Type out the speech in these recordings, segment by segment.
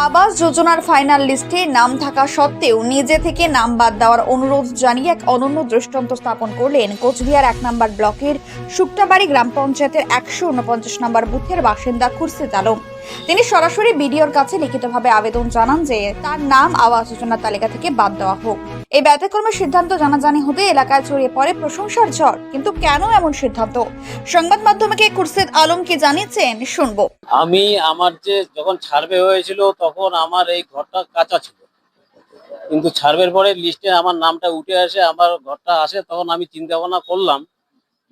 আবাস যোজনার ফাইনাল লিস্টে নাম থাকা সত্ত্বেও নিজে থেকে নাম বাদ দেওয়ার অনুরোধ জানিয়ে এক অনন্য দৃষ্টান্ত স্থাপন করলেন কোচবিহার ১ নম্বর ব্লকের শুক্তাবাড়ি গ্রাম পঞ্চায়েতের ১৪৯ নম্বর বুথের বাসিন্দা খুরশিদ আলম। তিনি সরাসরি বিডিওর কাছে লিখিতভাবে আবেদন জানান যে তার নাম আবাস যোজনার তালিকা থেকে বাদ দেওয়া হোক। এই ব্যতিক্রমের সিদ্ধান্ত জানাজানি হতে এলাকায় ছড়িয়ে পড়ে প্রশংসার ঝড়। কিন্তু কেন এমন সিদ্ধান্ত? সংবাদ মাধ্যমকে খুরশিদ আলম কি জানিয়েছেন শুনবো। আমি আমার যে যখন সার্ভে হয়েছিল তখন আমার এই ঘরটা কাঁচা ছিল, কিন্তু সার্ভের পরে লিস্টে আমার নামটা উঠে আসে, আমার ঘরটা আসে, তখন আমি চিন্তা ভাবনা করলাম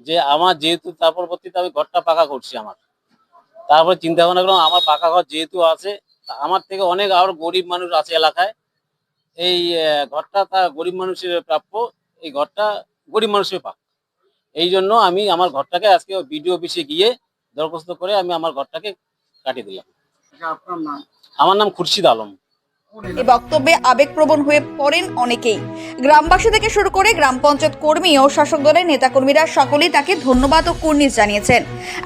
যে আমার যেহেতু তার পরবর্তীতে আমি ঘরটা পাকা করছি, তারপরে চিন্তা ভাবনা করলাম আমার পাকা ঘর যেহেতু আছে, আমার থেকে অনেক আরো গরিব মানুষ আছে এলাকায়, এই ঘরটা তার গরিব মানুষের প্রাপ্য, এই ঘরটা গরিব মানুষের পাক। এই জন্য আমি আমার ঘরটাকে আজকে বিডিও অফিসে গিয়ে দরখাস্ত করে আমি আমার ঘরটাকে কাটিয়ে দিলাম। আমার নাম খুরশিদ আলম। এই বক্তব্যে আবেগপ্রবণ হয়ে পড়েন অনেকেই। গ্রামবাসী থেকে শুরু করে গ্রাম পঞ্চায়েত কর্মী ও শাসক দলের নেতাকর্মীরা সকলেই তাকে ধন্যবাদ ও কুর্নিশ জানিয়েছেন।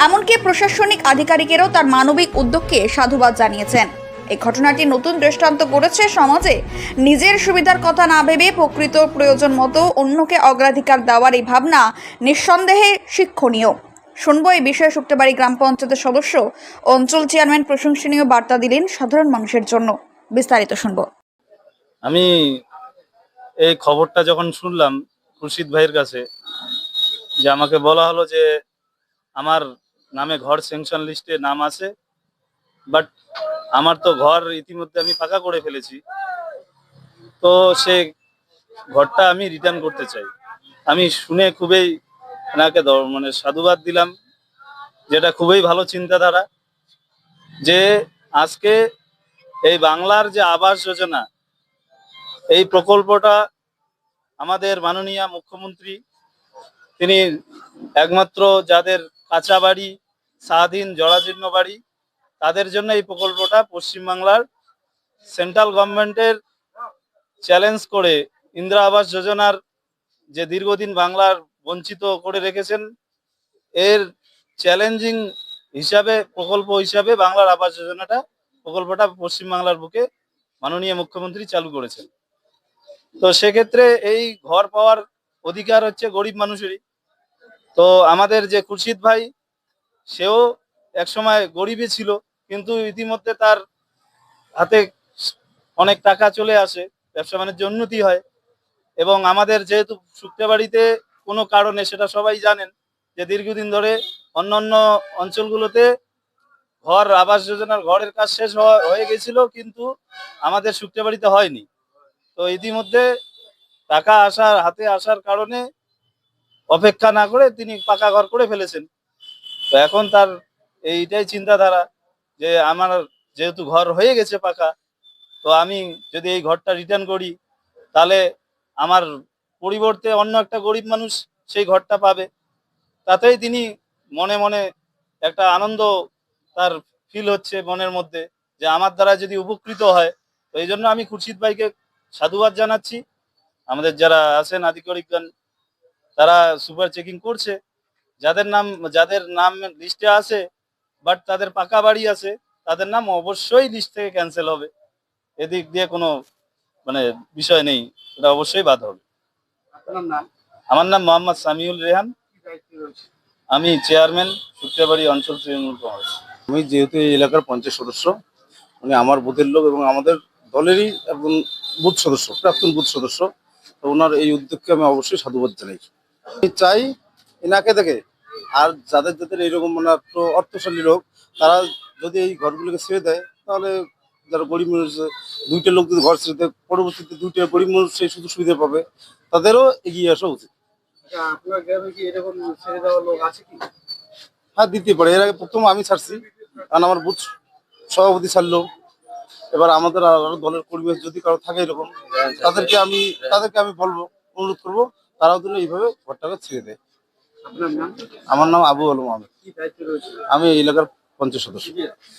এমনকি প্রশাসনিক আধিকারিকেরাও তার মানবিক উদ্যোগকে সাধুবাদ জানিয়েছেন। এই ঘটনাটি নতুন দৃষ্টান্ত গড়েছে সমাজে নিজের সুবিধার কথা না ভেবে প্রকৃত প্রয়োজন মতো অন্যকে অগ্রাধিকার দেওয়ার এই ভাবনা নিঃসন্দেহে শিক্ষণীয়। শুনবো এই বিষয়ে শুক্তাবাড়ি গ্রাম পঞ্চায়েতের সদস্য অঞ্চল চেয়ারম্যান প্রশংসনীয় বার্তা দিলেন সাধারণ মানুষের জন্য। বিস্তারিত শুনবো। আমি এই খবরটা যখন শুনলাম খুরশিদ ভাইয়ের কাছে, যে আমাকে বলা হলো যে আমার নামে ঘর স্যাংশন লিস্টে নাম আছে, বাট আমার তো ঘর ইতিমধ্যে আমি পাকা করে ফেলেছি, তো সে ঘরটা আমি রিটার্ন করতে চাই। আমি শুনে খুবই এনাকে সাধুবাদ দিলাম, যেটা খুবই ভালো চিন্তাধারা, যে আজকে এই বাংলার যে আবাস যোজনা, এই প্রকল্পটা আমাদের মাননীয় মুখ্যমন্ত্রী, তিনি একমাত্র যাদের কাঁচা বাড়ি, স্বাধীন জরাজীর্ণ বাড়ি, তাদের জন্য এই প্রকল্পটা পশ্চিমবাংলার সেন্ট্রাল গভর্নমেন্টের চ্যালেঞ্জ করে ইন্দিরা আবাস যোজনার যে দীর্ঘদিন বাংলার বঞ্চিত করে রেখেছেন, এর চ্যালেঞ্জিং হিসাবে প্রকল্প হিসাবে বাংলার আবাস যোজনাটা প্রকল্পটা পশ্চিমবাংলার বুকে মাননীয় মুখ্যমন্ত্রী চালু করেছেন। তো সেক্ষেত্রে এই ঘর পাওয়ার অধিকার হচ্ছে গরিব মানুষেরই। তো আমাদের যে খুরশিদ ভাই, সেও একসময় গরিবই ছিল, কিন্তু ইতিমধ্যে তার হাতে অনেক টাকা চলে আসে, ব্যবসা বাণিজ্য উন্নতি হয়। এবং আমাদের যেহেতু শুক্তাবাড়িতে কোনো কারণে, সেটা সবাই জানেন, যে দীর্ঘদিন ধরে অন্যান্য অঞ্চলগুলোতে ঘর আবাস যোজনার ঘরের কাজ শেষ হয়ে গেছিল, কিন্তু আমাদের শুক্তাবাড়িতে হয়নি। তো ইতিমধ্যে টাকা হাতে আসার কারণে অপেক্ষা না করে তিনি পাকা ঘর করে ফেলেছেন। তো এখন তার এইটাই চিন্তাধারা, যে আমার যেহেতু ঘর হয়ে গেছে পাকা, তো আমি যদি এই ঘরটা রিটার্ন করি, তাহলে আমার পরিবর্তে অন্য একটা গরিব মানুষ সেই ঘরটা পাবে। তাতেই তিনি মনে মনে একটা আনন্দ তার ফিল হচ্ছে মনের মধ্যে, যে আমার দ্বারা যদি উপকৃত হয়। তো এই জন্য আমি খুরশিদ ভাইকে সাধুবাদ জানাচ্ছি। আমাদের যারা আছেন আধিকারিকগণ, তারা সুপার চেকিং করছে, যাদের নাম লিস্টে আছে বাট তাদের পাকা বাড়ি আছে, তাদের নাম অবশ্যই লিস্ট থেকে ক্যান্সেল হবে। এদিক দিয়ে কোনো বিষয় নেই, এটা অবশ্যই বাদ হবে। আমার নাম মোহাম্মদ সামিউল রেহান, আমি চেয়ারম্যান শুক্তাবাড়ি অঞ্চল তৃণমূল কংগ্রেস। আমি যেহেতু এই এলাকার পঞ্চায়েত সদস্য, মানে আমার বুথের লোক এবং আমাদের দলেরই একজন বুথ সদস্য, প্রাক্তন বুথ সদস্য, তো ওনার এই উদ্যোগকে আমি অবশ্যই সাধুবাদ জানাই। আমি চাই এনাকে দেখে আর যাদের যাদের এইরকম একটু অর্থশালী লোক, তারা যদি এই ঘরগুলোকে ছেড়ে দেয়, তাহলে যারা গরিব মানুষ, দুইটা লোক যদি ঘর ছেড়ে দেয়, পরবর্তীতে দুইটা গরিব মানুষ সেই সুযোগ সুবিধা পাবে, তাদেরও এগিয়ে আসা উচিত। আপনার গ্রামে কি এরকম ছেড়ে দেওয়ার লোক আছে কি? হ্যাঁ, দিতে পারে। এর আগে প্রথম আমি ছাড়ছি, কারণ আমার বুথ সভাপতি ছাড়লো। এবার আমাদের আরো দলের কর্মী যদি কারো থাকে এরকম, তাদেরকে আমি বলবো, অনুরোধ করবো, তারাও দিলে এইভাবে ঘরটাকে ছেড়ে দেয়। আপনার নাম? আমার নাম আবু আলম আহমেদ, কি দায়িত্ব রয়েছে? আমি এই এলাকার পঞ্চায়েত সদস্য।